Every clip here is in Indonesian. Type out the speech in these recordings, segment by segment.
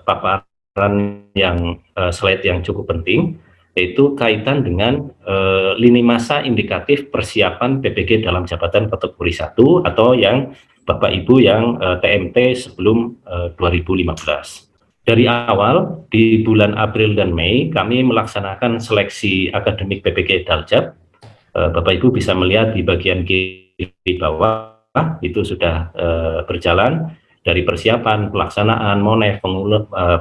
paparan yang slide yang cukup penting, yaitu kaitan dengan lini masa indikatif persiapan PPG dalam jabatan kategori 1 atau yang Bapak Ibu yang TMT sebelum 2015. Dari awal, di bulan April dan Mei, kami melaksanakan seleksi akademik PPG Daljab. Bapak Ibu bisa melihat di bagian kiri bawah, itu sudah berjalan. Dari persiapan, pelaksanaan, monef,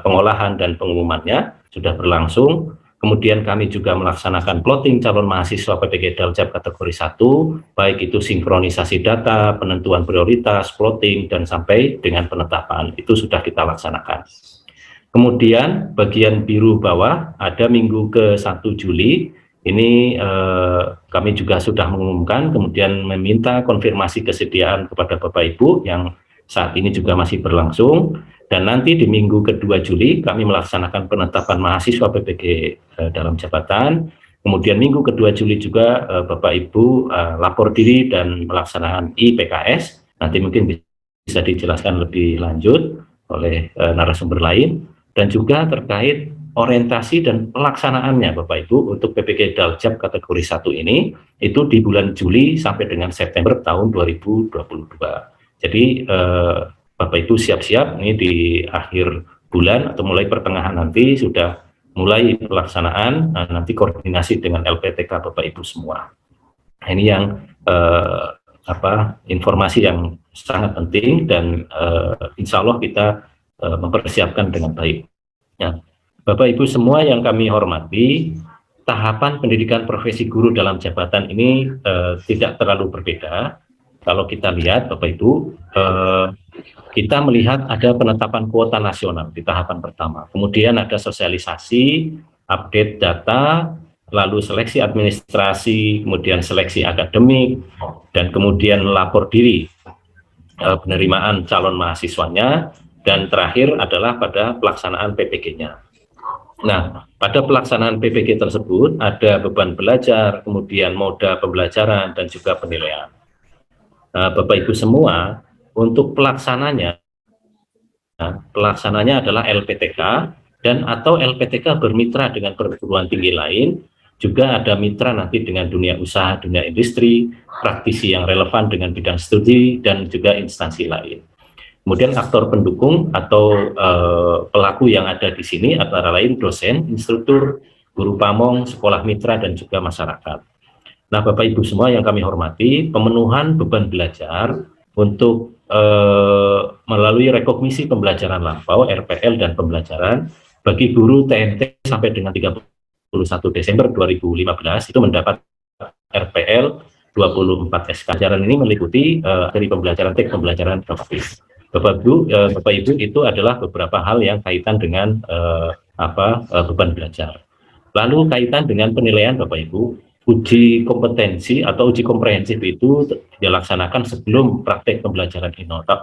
pengolahan, dan pengumumannya sudah berlangsung. Kemudian kami juga melaksanakan plotting calon mahasiswa PPG Daljab kategori 1, baik itu sinkronisasi data, penentuan prioritas, plotting, dan sampai dengan penetapan. Itu sudah kita laksanakan. Kemudian bagian biru bawah ada minggu ke-1 Juli, ini kami juga sudah mengumumkan, kemudian meminta konfirmasi kesediaan kepada Bapak Ibu yang saat ini juga masih berlangsung, dan nanti di minggu ke-2 Juli kami melaksanakan penetapan mahasiswa PPG dalam jabatan. Kemudian minggu ke-2 Juli juga Bapak Ibu lapor diri dan melaksanakan IPKS, nanti mungkin bisa dijelaskan lebih lanjut oleh narasumber lain. Dan juga terkait orientasi dan pelaksanaannya Bapak Ibu untuk PPG Daljab kategori 1 ini, itu di bulan Juli sampai dengan September tahun 2022. Jadi Bapak Ibu siap-siap, ini di akhir bulan atau mulai pertengahan nanti sudah mulai pelaksanaan, nanti koordinasi dengan LPTK Bapak Ibu semua. Nah, ini yang informasi yang sangat penting, dan insya Allah kita mempersiapkan dengan baik. Ya, Bapak Ibu semua yang kami hormati, tahapan pendidikan profesi guru dalam jabatan ini tidak terlalu berbeda. Kalau kita lihat Bapak Ibu, kita melihat ada penetapan kuota nasional di tahapan pertama, kemudian ada sosialisasi, update data, lalu seleksi administrasi, kemudian seleksi akademik, dan kemudian lapor diri penerimaan calon mahasiswanya, dan terakhir adalah pada pelaksanaan PPG-nya. Nah, pada pelaksanaan PPG tersebut ada beban belajar, kemudian moda pembelajaran, dan juga penilaian. Bapak Ibu semua, untuk pelaksananya adalah LPTK, dan atau LPTK bermitra dengan perguruan tinggi lain, juga ada mitra nanti dengan dunia usaha, dunia industri, praktisi yang relevan dengan bidang studi, dan juga instansi lain. Kemudian aktor pendukung atau pelaku yang ada di sini antara lain dosen, instruktur, guru pamong, sekolah mitra, dan juga masyarakat. Nah, Bapak Ibu semua yang kami hormati, pemenuhan beban belajar untuk melalui rekognisi pembelajaran lampau, RPL, dan pembelajaran bagi guru TMT sampai dengan 31 Desember 2015 itu mendapat RPL 24 SK. Pembelajaran ini meliputi dari pembelajaran teknik, pembelajaran inovatif. Bapak Ibu, itu adalah beberapa hal yang kaitan dengan beban belajar. Lalu kaitan dengan penilaian Bapak Ibu, uji kompetensi atau uji komprehensif itu dilaksanakan sebelum praktek pembelajaran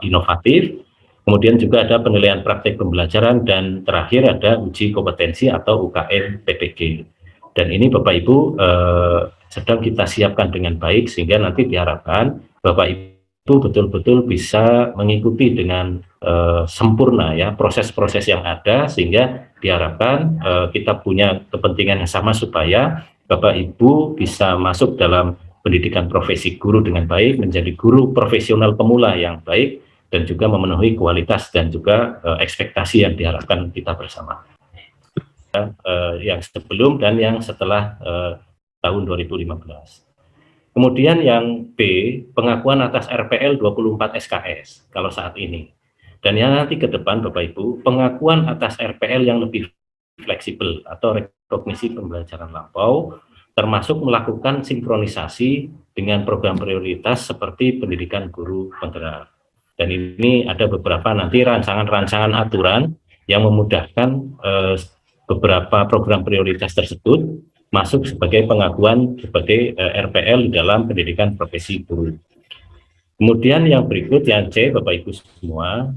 inovatif, kemudian juga ada penilaian praktek pembelajaran, dan terakhir ada uji kompetensi atau UKM PPG. Dan ini Bapak Ibu sedang kita siapkan dengan baik, sehingga nanti diharapkan Bapak Ibu betul-betul bisa mengikuti dengan sempurna ya proses-proses yang ada, sehingga diharapkan kita punya kepentingan yang sama supaya Bapak Ibu bisa masuk dalam pendidikan profesi guru dengan baik, menjadi guru profesional pemula yang baik, dan juga memenuhi kualitas dan juga ekspektasi yang diharapkan kita bersama. Yang sebelum dan yang setelah tahun 2015. Kemudian yang B, pengakuan atas RPL 24 SKS kalau saat ini. Dan yang nanti ke depan Bapak Ibu, pengakuan atas RPL yang lebih fleksibel atau rekognisi pembelajaran lampau, termasuk melakukan sinkronisasi dengan program prioritas seperti pendidikan guru penggerak. Dan ini ada beberapa nanti rancangan-rancangan aturan yang memudahkan beberapa program prioritas tersebut masuk sebagai pengakuan sebagai RPL dalam pendidikan profesi guru. Kemudian yang berikut, yang C, Bapak Ibu semua,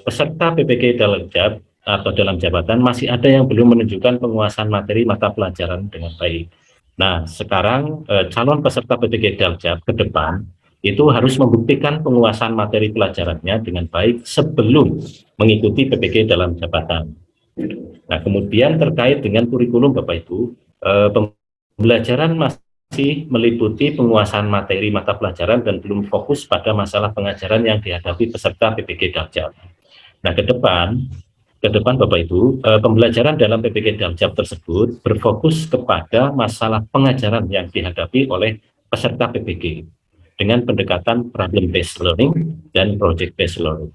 peserta PPG Daljab atau dalam jabatan masih ada yang belum menunjukkan penguasaan materi mata pelajaran dengan baik. Nah, sekarang calon peserta PPG Daljab ke depan itu harus membuktikan penguasaan materi pelajarannya dengan baik sebelum mengikuti PPG dalam jabatan. Nah, kemudian terkait dengan kurikulum Bapak Ibu, pembelajaran masih meliputi penguasaan materi mata pelajaran dan belum fokus pada masalah pengajaran yang dihadapi peserta PPG Daljab. Nah, ke depan Bapak Ibu, pembelajaran dalam PPG Daljab tersebut berfokus kepada masalah pengajaran yang dihadapi oleh peserta PPG dengan pendekatan problem based learning dan project based learning.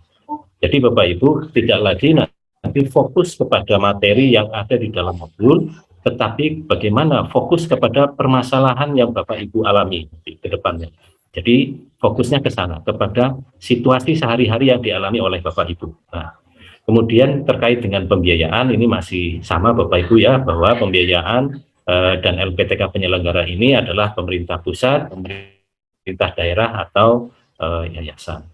Jadi Bapak Ibu tidak lagi nanti fokus kepada materi yang ada di dalam modul, tetapi bagaimana fokus kepada permasalahan yang Bapak Ibu alami ke depannya. Jadi fokusnya ke sana, kepada situasi sehari-hari yang dialami oleh Bapak Ibu. Nah, kemudian terkait dengan pembiayaan ini masih sama Bapak Ibu ya, bahwa pembiayaan dan LPTK penyelenggara ini adalah pemerintah pusat, pemerintah daerah atau yayasan.